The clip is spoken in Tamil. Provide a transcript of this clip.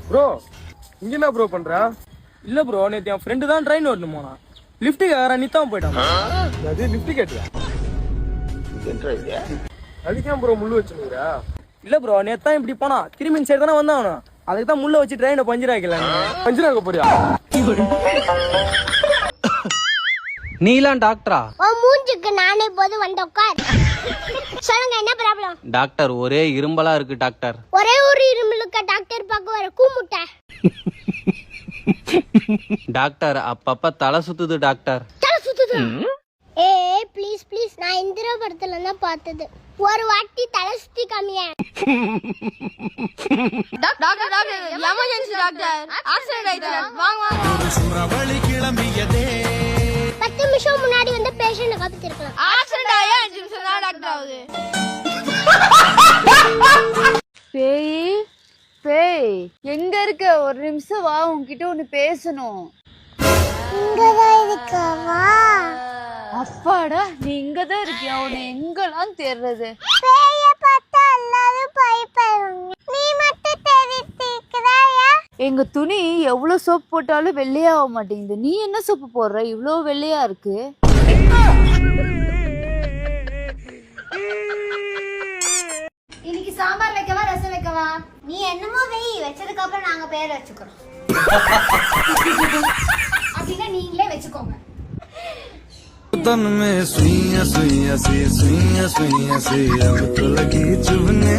ப்ரோ இங்க என்ன ப்ரோ பண்ற? இல்ல ப்ரோ, நேத்து என் ஃப்ரெண்டு தான் ட்ரெயின் ஓட்டணும் போனா. லிஃப்ட் கேக்குற நித்தாம போயிட்டான். அது லிஃப்ட் கேட்டியா? அதுக்கு ஏன் ப்ரோ முள்ளு வச்சுருக்கா? இல்ல ப்ரோ, நேத்து தான் இப்படி போனா, திரும்பி சைடு தானே வந்தாவணும். அதுக்கு தான் முள்ள வச்சு ட்ரெயினை பஞ்சர் ஆக்கல. பஞ்சர் ஆக்க போறியா? நீலாம் டாக்டரா? மூஞ்சுக்கு நானே போது வந்து உட்கார். சொல்லுங்க, என்ன ப்ராப்ளம்? டாக்டர், ஒரே இரும்பலா இருக்கு டாக்டர். ஒரே ஒரு இருமலுக்கு டாக்டர் பார்க்க வர கூமுட்டை. டாக்டர், அப்பப்ப தலை சுத்துது டாக்டர். தலை சுத்துது? ஏய் ப்ளீஸ் ப்ளீஸ், நான் இந்திரா படத்துல தான் பார்த்தது. ஒரு வாட்டி தலை சுத்தி காமிய. Doctor doctor, emergency doctor, accident ஆயிடுச்சு. வாங்க வாங்க. ஒரு சுமரவழி கிளம்பியதே. 10 நிமிஷம் முன்னாடி வந்து பேஷண்ட காப்பாத்திருக்கலாம். ஆக்சிடென்ட் ஆயா 5 நிமிஷம் தான் டாக்டர் ஆகுது. பேய் பேய் எங்க இருக்க? ஒரு நிமிஷம் வா, உன்கிட்ட ஒண்ணு பேசணும். இங்கதான் இருக்கவா? அப்பாடா, நீ இங்கதான் இருக்கியா? உன்னை எங்கெல்லாம் தேடுறது? பேய பார்த்தா எல்லாரும் பயப்படுவாங்க, நீ மட்டும் தெரிஞ்சிக்கறாயா? எங்க துணி எவ்வளவு சோப்பு போட்டாலும் வெள்ளையா ஆக மாட்டேங்குது. நீ என்ன சோப்பு போடுற இவ்வளவு வெள்ளையா இருக்கு? இன்னைக்கு சாம்பார் வைக்கவா ரசம் வைக்கவா? நீ என்னமோ வெய், வச்சதுக்கு அப்புறம் நாங்க பேர் வச்சுக்கிறோம். அப்படின்னா நீங்களே வச்சுக்கோங்க. तन में सुइया सुइया सी अब तो लगी चुभने।